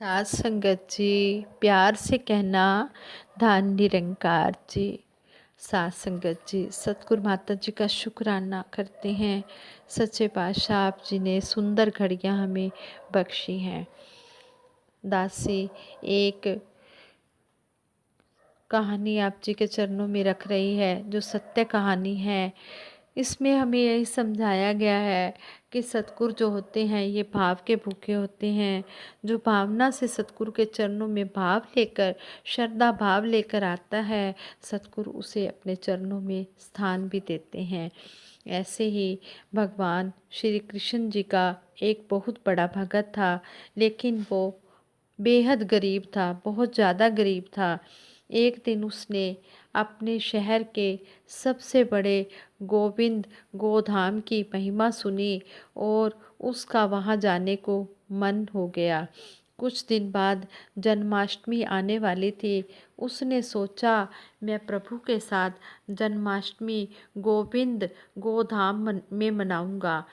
साथ संगत जी, प्यार से कहना धन निरंकार जी। साथ संगत जी, सतगुरु माता जी का शुक्राना करते हैं। सच्चे पातशाह आप जी ने सुंदर घड़ियाँ हमें बख्शी हैं। दासी एक कहानी आप जी के चरणों में रख रही है, जो सत्य कहानी है। इसमें हमें यही समझाया गया है कि सतगुरु जो होते हैं ये भाव के भूखे होते हैं। जो भावना से सतगुरु के चरणों में भाव लेकर, श्रद्धा भाव लेकर आता है, सतगुरु उसे अपने चरणों में स्थान भी देते हैं। ऐसे ही भगवान श्री कृष्ण जी का एक बहुत बड़ा भगत था, लेकिन वो बेहद गरीब था, बहुत ज़्यादा गरीब था। एक दिन उसने अपने शहर के सबसे बड़े गोविंद गोधाम की महिमा सुनी और उसका वहाँ जाने को मन हो गया। कुछ दिन बाद जन्माष्टमी आने वाली थी। उसने सोचा मैं प्रभु के साथ जन्माष्टमी गोविंद गोधाम में मनाऊंगा।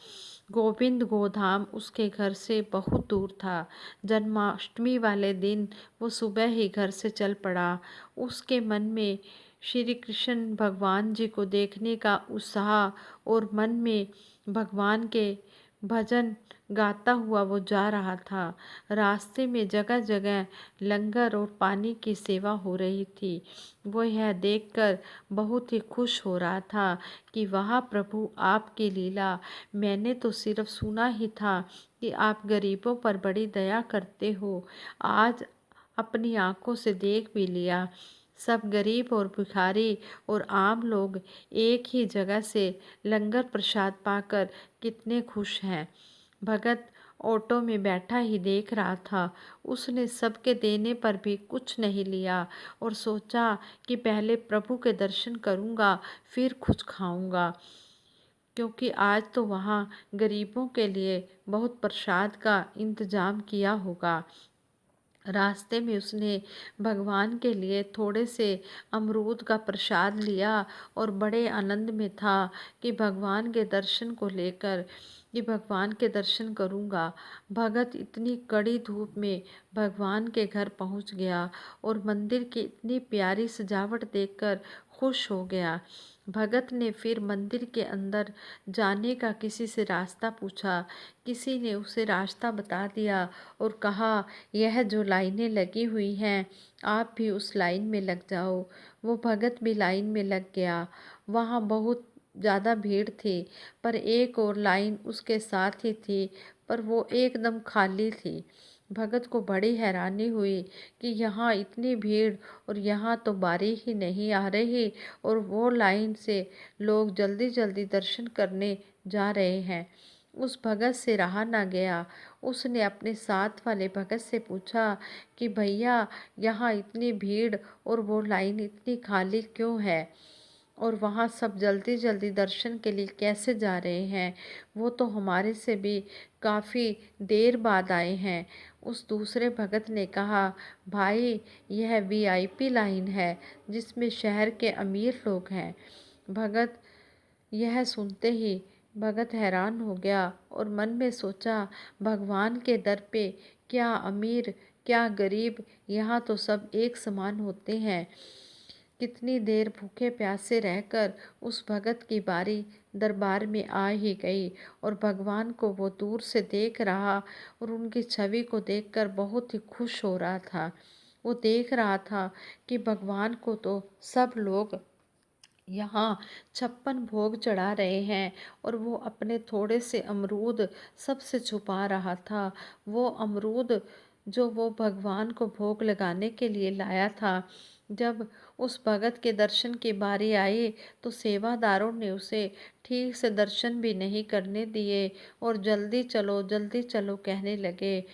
गोविंद गोधाम उसके घर से बहुत दूर था। जन्माष्टमी वाले दिन वो सुबह ही घर से चल पड़ा। उसके मन में श्री कृष्ण भगवान जी को देखने का उत्साह और मन में भगवान के भजन गाता हुआ वो जा रहा था। रास्ते में जगह जगह लंगर और पानी की सेवा हो रही थी। वो यह देखकर बहुत ही खुश हो रहा था कि वहाँ प्रभु आपकी लीला, मैंने तो सिर्फ सुना ही था कि आप गरीबों पर बड़ी दया करते हो। आज अपनी आंखों से देख भी लिया। सब गरीब और भिखारी और आम लोग एक ही जगह से लंगर प्रसाद पाकर कितने खुश हैं। भगत ऑटो में बैठा ही देख रहा था। उसने सबके देने पर भी कुछ नहीं लिया और सोचा कि पहले प्रभु के दर्शन करूंगा, फिर कुछ खाऊंगा, क्योंकि आज तो वहाँ गरीबों के लिए बहुत प्रसाद का इंतजाम किया होगा। रास्ते में उसने भगवान के लिए थोड़े से अमरूद का प्रसाद लिया और बड़े आनंद में था कि भगवान के दर्शन को लेकर, कि भगवान के दर्शन करूंगा। भगत इतनी कड़ी धूप में भगवान के घर पहुंच गया और मंदिर की इतनी प्यारी सजावट देखकर खुश हो गया। भगत ने फिर मंदिर के अंदर जाने का किसी से रास्ता पूछा। किसी ने उसे रास्ता बता दिया और कहा, यह जो लाइनें लगी हुई हैं, आप भी उस लाइन में लग जाओ। वो भगत भी लाइन में लग गया। वहाँ बहुत ज़्यादा भीड़ थी, पर एक और लाइन उसके साथ ही थी, पर वो एकदम खाली थी। भगत को बड़ी हैरानी हुई कि यहाँ इतनी भीड़ और यहाँ तो बारी ही नहीं आ रही और वो लाइन से लोग जल्दी जल्दी दर्शन करने जा रहे हैं। उस भगत से रहा ना गया। उसने अपने साथ वाले भगत से पूछा कि भैया, यहाँ इतनी भीड़ और वो लाइन इतनी खाली क्यों है, और वहाँ सब जल्दी जल्दी दर्शन के लिए कैसे जा रहे हैं? वो तो हमारे से भी काफ़ी देर बाद आए हैं। उस दूसरे भगत ने कहा, भाई यह वीआईपी लाइन है जिसमें शहर के अमीर लोग हैं। भगत यह सुनते ही भगत हैरान हो गया और मन में सोचा, भगवान के दर पे क्या अमीर क्या गरीब, यहाँ तो सब एक समान होते हैं। कितनी देर भूखे प्यासे रहकर उस भगत की बारी दरबार में आ ही गई और भगवान को वो दूर से देख रहा और उनकी छवि को देखकर बहुत ही खुश हो रहा था। वो देख रहा था कि भगवान को तो सब लोग यहाँ 56 भोग चढ़ा रहे हैं और वो अपने थोड़े से अमरूद सबसे छुपा रहा था। वो अमरूद जो वो भगवान को भोग लगाने के लिए लाया था। जब उस भगत के दर्शन की बारी आई तो सेवादारों ने उसे ठीक से दर्शन भी नहीं करने दिए और जल्दी चलो कहने लगे।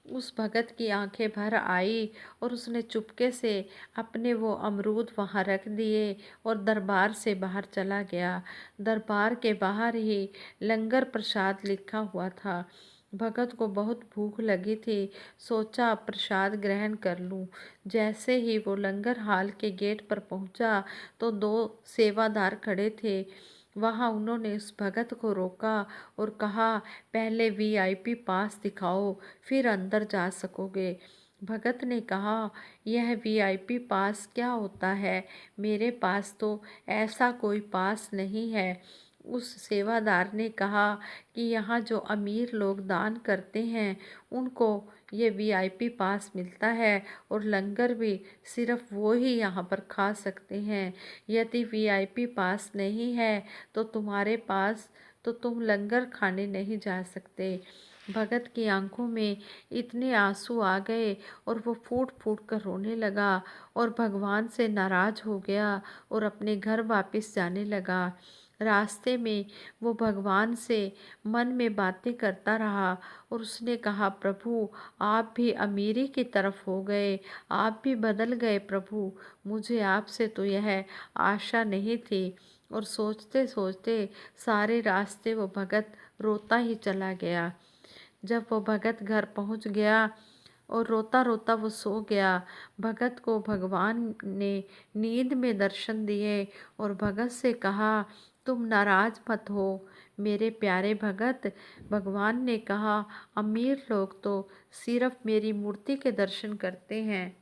उस भगत की आंखें भर आई और उसने चुपके से अपने वो अमरूद वहाँ रख दिए और दरबार से बाहर चला गया। दरबार के बाहर ही लंगर प्रसाद लिखा हुआ था। भगत को बहुत भूख लगी थी। सोचा प्रसाद ग्रहण कर लूं। जैसे ही वो लंगर हाल के गेट पर पहुंचा तो दो सेवादार खड़े थे। वहाँ उन्होंने उस भगत को रोका और कहा, पहले वीआईपी पास दिखाओ, फिर अंदर जा सकोगे। भगत ने कहा, यह वीआईपी पास क्या होता है? मेरे पास तो ऐसा कोई पास नहीं है। उस सेवादार ने कहा कि यहाँ जो अमीर लोग दान करते हैं उनको ये वीआईपी पास मिलता है और लंगर भी सिर्फ वो ही यहाँ पर खा सकते हैं। यदि वीआईपी पास नहीं है तो तुम्हारे पास तो तुम लंगर खाने नहीं जा सकते। भगत की आंखों में इतने आंसू आ गए और वो फूट फूट कर रोने लगा और भगवान से नाराज हो गया और अपने घर वापस जाने लगा। रास्ते में वो भगवान से मन में बातें करता रहा और उसने कहा, प्रभु आप भी अमीरी की तरफ हो गए, आप भी बदल गए प्रभु, मुझे आपसे तो यह आशा नहीं थी। और सोचते सोचते सारे रास्ते वो भगत रोता ही चला गया। जब वो भगत घर पहुंच गया और रोता रोता वो सो गया, भगत को भगवान ने नींद में दर्शन दिए और भगत से कहा, तुम नाराज मत हो मेरे प्यारे भगत। भगवान ने कहा, अमीर लोग तो सिर्फ मेरी मूर्ति के दर्शन करते हैं,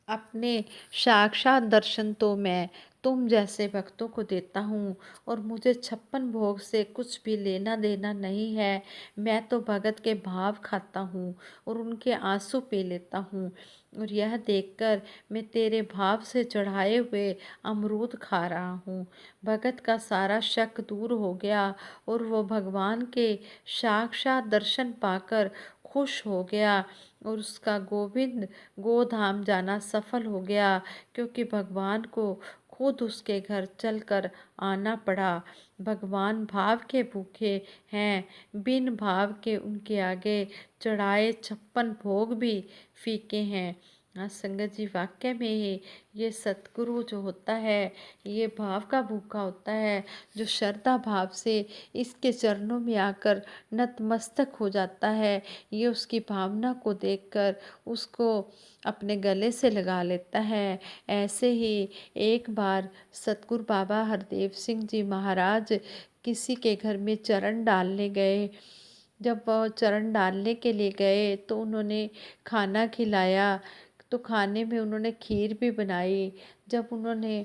अपने साक्षात दर्शन तो मैं तुम जैसे भक्तों को देता हूँ और मुझे 56 भोग से कुछ भी लेना देना नहीं है। मैं तो भगत के भाव खाता हूँ और उनके आंसू पी लेता हूँ और यह देखकर मैं तेरे भाव से चढ़ाए हुए अमरूद खा रहा हूँ। भगत का सारा शक दूर हो गया और वो भगवान के साक्षात दर्शन पाकर खुश हो गया और उसका गोविंद गोधाम जाना सफल हो गया, क्योंकि भगवान को खुद उसके घर चलकर आना पड़ा। भगवान भाव के भूखे हैं, बिन भाव के उनके आगे चढ़ाए 56 भोग भी फीके हैं। हाँ संगत जी, वाक्य में ही ये सतगुरु जो होता है ये भाव का भूखा होता है, जो श्रद्धा भाव से इसके चरणों में आकर नतमस्तक हो जाता है। ये उसकी भावना को देखकर उसको अपने गले से लगा लेता है। ऐसे ही एक बार सतगुरु बाबा हरदेव सिंह जी महाराज किसी के घर में चरण डालने गए। जब वह चरण डालने के लिए गए तो उन्होंने खाना खिलाया, तो खाने में उन्होंने खीर भी बनाई। जब उन्होंने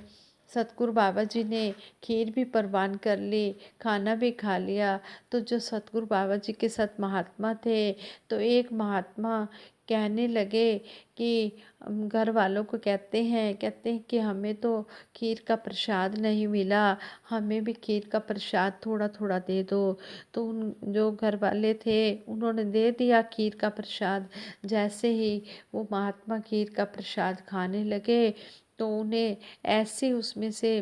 सतगुरु बाबा जी ने खीर भी परवान कर ली, खाना भी खा लिया, तो जो सतगुरु बाबा जी के साथ महात्मा थे, तो एक महात्मा कहने लगे कि घर वालों को कहते हैं कि हमें तो खीर का प्रसाद नहीं मिला, हमें भी खीर का प्रसाद थोड़ा थोड़ा दे दो। तो उन जो घर वाले थे उन्होंने दे दिया खीर का प्रसाद। जैसे ही वो महात्मा खीर का प्रसाद खाने लगे तो उन्हें ऐसी उसमें से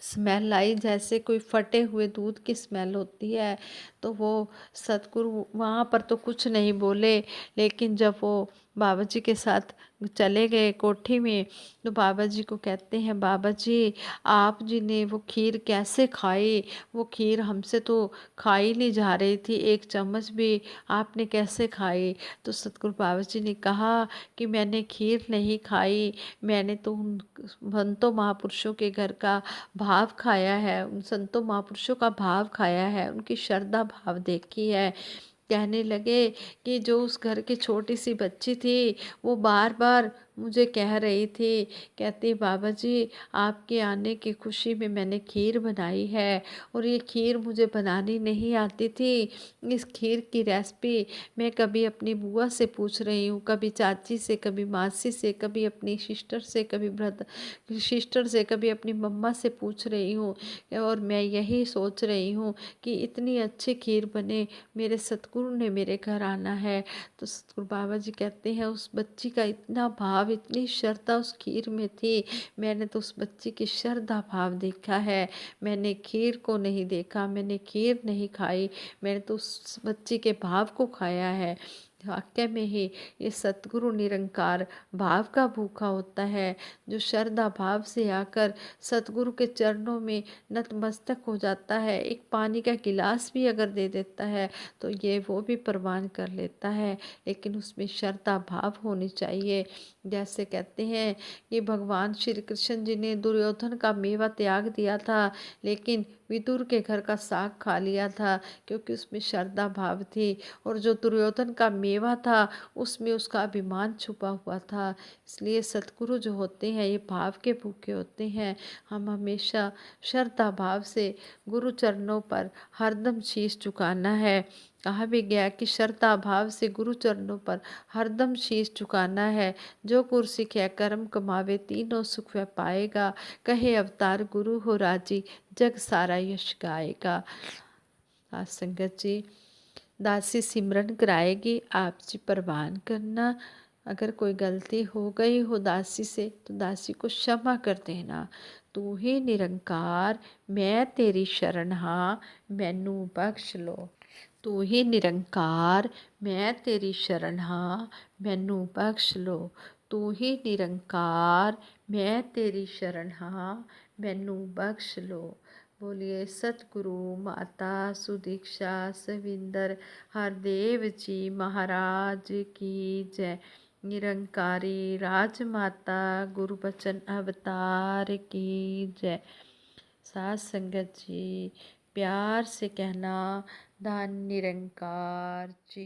स्मेल आई जैसे कोई फटे हुए दूध की स्मेल होती है। तो वो सतगुरु वहाँ पर तो कुछ नहीं बोले, लेकिन जब वो बाबा जी के साथ चले गए कोठी में तो बाबा जी को कहते हैं, बाबा जी आप जी ने वो खीर कैसे खाई? वो खीर हमसे तो खाई नहीं जा रही थी, एक चम्मच भी आपने कैसे खाई? तो सतगुरु बाबा जी ने कहा कि मैंने खीर नहीं खाई, मैंने तो उन संतों महापुरुषों के घर का भाव खाया है, उन संतों महापुरुषों का भाव खाया है, उनकी श्रद्धा भाव देखी है। कहने लगे कि जो उस घर की छोटी सी बच्ची थी वो बार बार मुझे कह रही थी, कहती बाबा जी आपके आने की खुशी में मैंने खीर बनाई है और ये खीर मुझे बनानी नहीं आती थी। इस खीर की रेसिपी मैं कभी अपनी बुआ से पूछ रही हूँ, कभी चाची से, कभी मासी से, कभी अपनी सिस्टर से, कभी ब्रदर सिस्टर से, कभी अपनी मम्मा से पूछ रही हूँ और मैं यही सोच रही हूँ कि इतनी अच्छी खीर बने, मेरे सतगुरु ने मेरे घर आना है। तो सतगुरु बाबा जी कहते हैं उस बच्ची का इतना भाव, इतनी श्रद्धा उस खीर में थी, मैंने तो उस बच्ची की श्रद्धा भाव देखा है, मैंने खीर को नहीं देखा, मैंने खीर नहीं खाई, मैंने तो उस बच्ची के भाव को खाया है। वाक्य में ही ये सतगुरु निरंकार भाव का भूखा होता है, जो श्रद्धा भाव से आकर सतगुरु के चरणों में नतमस्तक हो जाता है। एक पानी का गिलास भी अगर दे देता है तो ये वो भी प्रवान कर लेता है, लेकिन उसमें श्रद्धा भाव होनी चाहिए। जैसे कहते हैं कि भगवान श्री कृष्ण जी ने दुर्योधन का मेवा त्याग दिया था, लेकिन विदुर के घर का साग खा लिया था, क्योंकि उसमें श्रद्धा भाव थी। और जो दुर्योधन का मेवा था उसमें उसका अभिमान छुपा हुआ था। इसलिए सतगुरु जो होते हैं ये भाव के भूखे होते हैं। हम हमेशा श्रद्धा भाव से गुरु चरणों पर हरदम शीश झुकाना है। कहा भी गया कि श्रद्धा भाव से गुरु चरणों पर हरदम शीश झुकाना है। जो गुर सिखे कर्म कमावे, तीनों सुख वह पाएगा। कहे अवतार गुरु हो राजी, जग सारा यश गाएगा। साध संगत जी, दासी सिमरन कराएगी, आप जी परवान करना। अगर कोई गलती हो गई हो दासी से तो दासी को क्षमा कर देना। तू ही निरंकार मैं तेरी शरण हाँ, मैनू बख्श लो। तू ही निरंकार मैं तेरी शरण हाँ, मैनू बख्श लो। तू ही निरंकार मैं तेरी शरण हाँ, मैनू बख्श लो। बोलिए सतगुरु माता सुदीक्षा सविंदर हरदेव जी महाराज की जय। निरंकारी राजमाता गुरुबचन अवतार की जय। साथ संगत जी प्यार से कहना धन निरंकार जी।